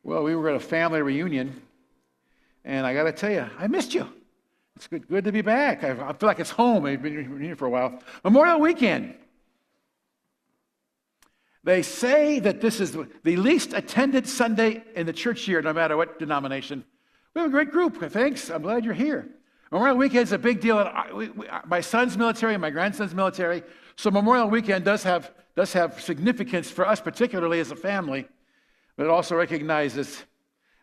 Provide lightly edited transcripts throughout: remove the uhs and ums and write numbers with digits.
Well, we were at a family reunion, and I got to tell you, I missed you. It's good to be back. I feel like it's home. I've been here for a while. Memorial Weekend. They say that this is the least attended Sunday in the church year, no matter what denomination. We have a great group. Thanks. I'm glad you're here. Memorial Weekend is a big deal. My son's military and my grandson's military, so Memorial Weekend does have significance for us, particularly as a family. But it also recognizes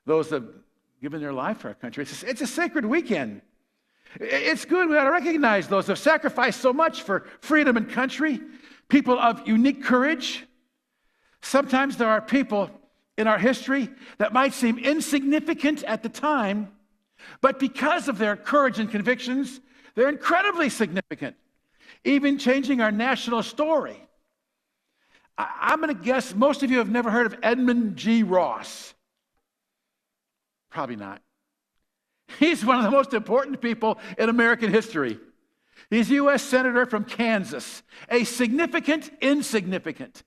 those that have given their life for our country. It's a sacred weekend. It's good. We ought to recognize those who have sacrificed so much for freedom and country, people of unique courage. Sometimes there are people in our history that might seem insignificant at the time, but because of their courage and convictions, they're incredibly significant, even changing our national story. I'm going to guess most of you have never heard of Edmund G. Ross. Probably not. He's one of the most important people in American history. He's a U.S. Senator from Kansas, a significant insignificant.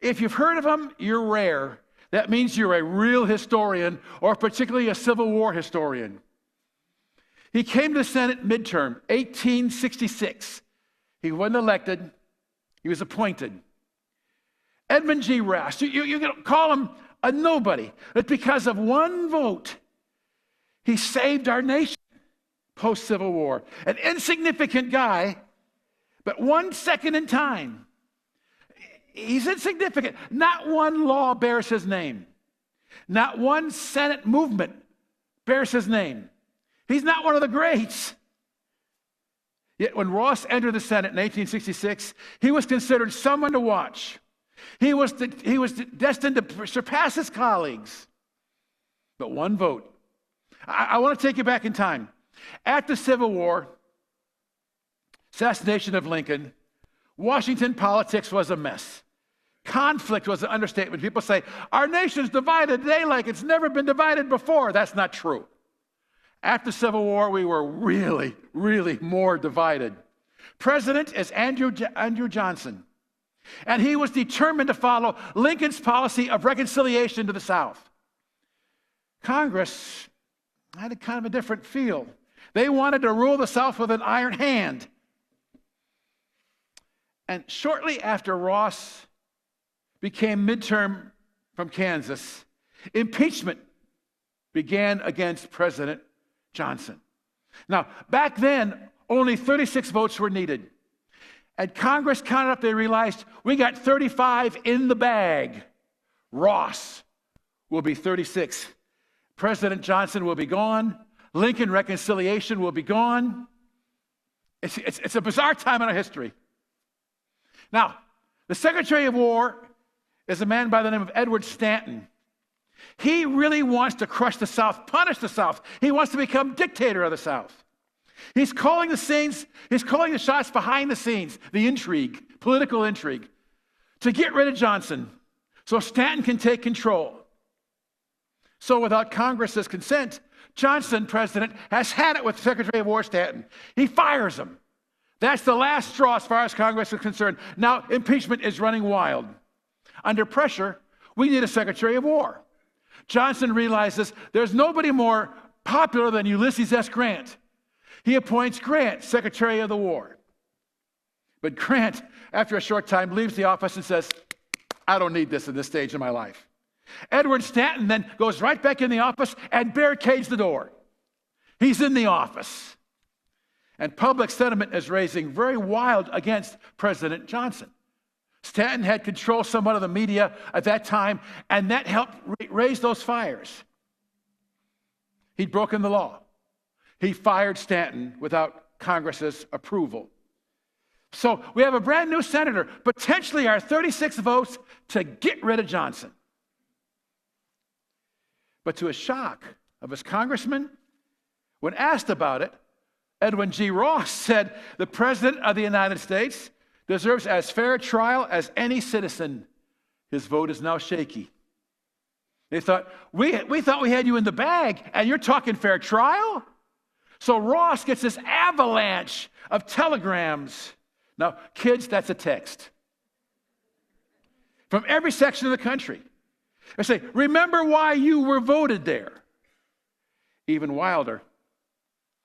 If you've heard of him, you're rare. That means you're a real historian, or particularly a Civil War historian. He came to the Senate midterm, 1866. He wasn't elected. He was appointed. Edmund G. Ross, you can call him a nobody, but because of one vote, he saved our nation post-Civil War. An insignificant guy, but 1 second in time. He's insignificant. Not one law bears his name. Not one Senate movement bears his name. He's not one of the greats. Yet when Ross entered the Senate in 1866, he was considered someone to watch. He was destined to surpass his colleagues. But one vote. I want to take you back in time. At the Civil War, assassination of Lincoln, Washington politics was a mess. Conflict was an understatement. People say, our nation's divided today like it's never been divided before. That's not true. After the Civil War, we were really, really more divided. President is Andrew Johnson. And he was determined to follow Lincoln's policy of reconciliation to the South. Congress had a kind of a different feel. They wanted to rule the South with an iron hand. And shortly after Ross became midterm from Kansas, impeachment began against President Johnson. Now, back then, only 36 votes were needed. And Congress counted up, they realized we got 35 in the bag. Ross will be 36. President Johnson will be gone. Lincoln reconciliation will be gone. It's a bizarre time in our history. Now, the Secretary of War is a man by the name of Edward Stanton. He really wants to crush the South, punish the South. He wants to become dictator of the South. He's calling the shots behind the scenes, the intrigue, political intrigue, to get rid of Johnson so Stanton can take control. So without Congress's consent, Johnson, president, has had it with Secretary of War Stanton. He fires him. That's the last straw as far as Congress is concerned. Now impeachment is running wild. Under pressure, we need a Secretary of War. Johnson realizes there's nobody more popular than Ulysses S. Grant. He appoints Grant Secretary of the War. But Grant, after a short time, leaves the office and says, I don't need this at this stage of my life. Edward Stanton then goes right back in the office and barricades the door. He's in the office. And public sentiment is raising very wild against President Johnson. Stanton had control somewhat of the media at that time, and that helped raise those fires. He'd broken the law. He fired Stanton without Congress's approval. So we have a brand new senator, potentially our 36 votes to get rid of Johnson. But to a shock of his congressman, when asked about it, Edwin G. Ross said, the President of the United States deserves as fair a trial as any citizen. His vote is now shaky. They thought, we thought we had you in the bag, and you're talking fair trial? So Ross gets this avalanche of telegrams. Now, kids, that's a text. From every section of the country. They say, remember why you were voted there. Even wilder.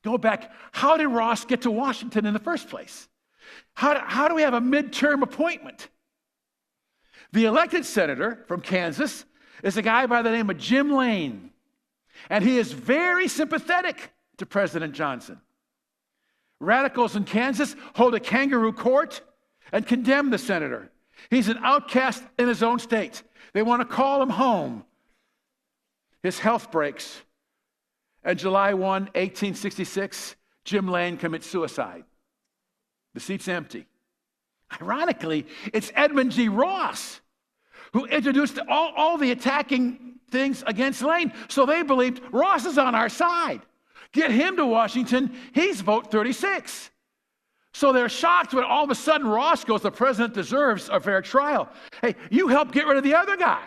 Go back. How did Ross get to Washington in the first place? How do we have a midterm appointment? The elected senator from Kansas is a guy by the name of Jim Lane. And he is very sympathetic to President Johnson. Radicals in Kansas hold a kangaroo court and condemn the senator. He's an outcast in his own state. They want to call him home. His health breaks. And July 1, 1866, Jim Lane commits suicide. The seat's empty. Ironically, it's Edmund G. Ross who introduced all the attacking things against Lane. So they believed Ross is on our side. Get him to Washington, he's vote 36. So they're shocked when all of a sudden Ross goes, the president deserves a fair trial. Hey, you helped get rid of the other guy.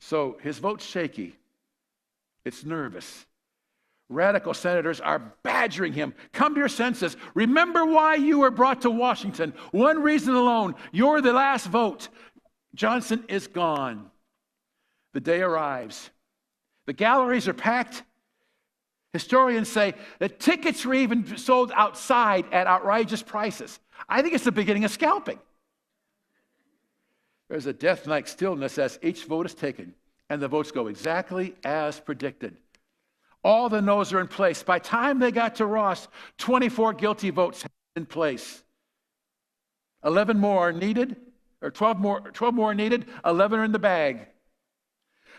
So his vote's shaky. It's nervous. Radical senators are badgering him. Come to your senses. Remember why you were brought to Washington. One reason alone. You're the last vote. Johnson is gone. The day arrives. The galleries are packed. Historians say that tickets were even sold outside at outrageous prices. I think it's the beginning of scalping. There's a death-like stillness as each vote is taken, and the votes go exactly as predicted. All the no's are in place. By the time they got to Ross, 24 guilty votes had been in place. 11 more needed, or 12 more needed, 11 are in the bag.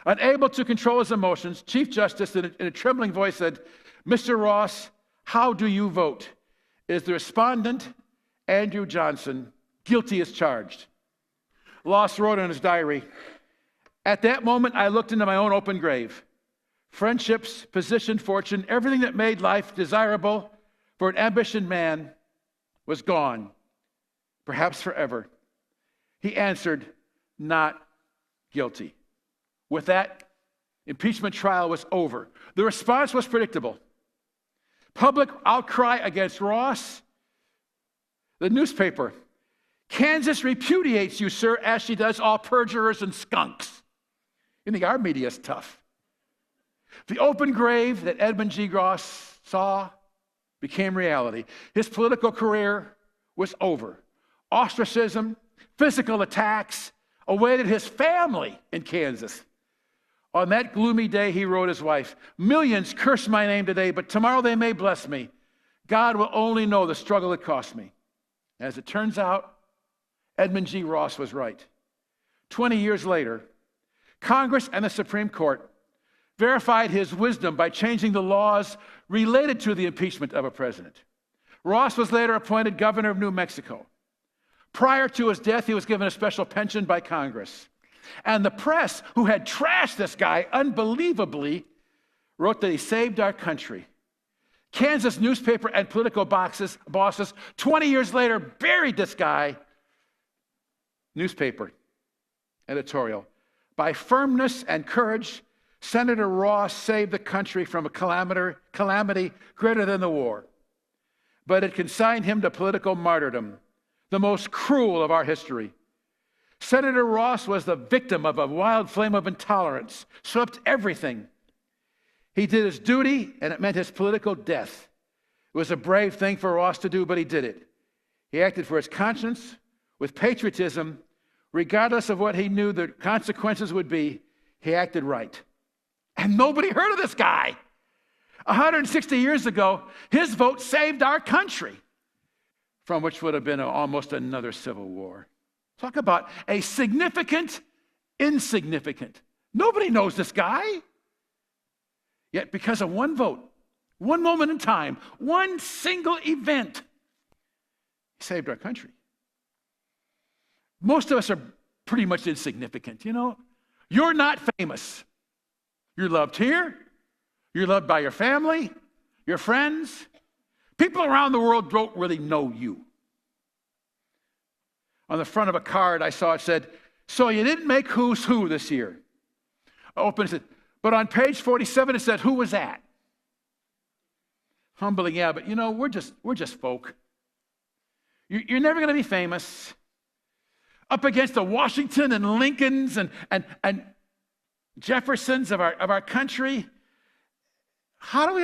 Unable to control his emotions, Chief Justice, in a trembling voice, said, Mr. Ross, how do you vote? Is the respondent, Andrew Johnson, guilty as charged? Ross wrote in his diary, at that moment, I looked into my own open grave. Friendships, position, fortune, everything that made life desirable for an ambitious man was gone, perhaps forever. He answered, not guilty. With that, impeachment trial was over. The response was predictable. Public outcry against Ross. The newspaper, Kansas repudiates you, sir, as she does all perjurers and skunks. You think our media is tough. The open grave that Edmund G. Ross saw became reality. His political career was over. Ostracism, physical attacks awaited his family in Kansas. On that gloomy day, he wrote his wife, millions curse my name today, but tomorrow they may bless me. God will only know the struggle it cost me. As it turns out, Edmund G. Ross was right. 20 years later, Congress and the Supreme Court verified his wisdom by changing the laws related to the impeachment of a president. Ross was later appointed governor of New Mexico. Prior to his death, he was given a special pension by Congress. And the press, who had trashed this guy unbelievably, wrote that he saved our country. Kansas newspaper and political bosses, 20 years later, buried this guy. Newspaper editorial. By firmness and courage, Senator Ross saved the country from a calamity greater than the war. But it consigned him to political martyrdom, the most cruel of our history. Senator Ross was the victim of a wild flame of intolerance, swept everything. He did his duty, and it meant his political death. It was a brave thing for Ross to do, but he did it. He acted for his conscience with patriotism. Regardless of what he knew the consequences would be, he acted right. And nobody heard of this guy. 160 years ago, his vote saved our country from which would have been almost another civil war. Talk about a significant insignificant. Nobody knows this guy. Yet because of one vote, one moment in time, one single event, he saved our country. Most of us are pretty much insignificant, you know. You're not famous. You're loved here. You're loved by your family, your friends. People around the world don't really know you. On the front of a card I saw it said, so you didn't make Who's Who this year. I opened it, but on page 47 it said, who was that? Humbling, yeah, but you know, we're just folk. You're never going to be famous. up against the Washington and Lincolns and Jeffersons of our country. How do we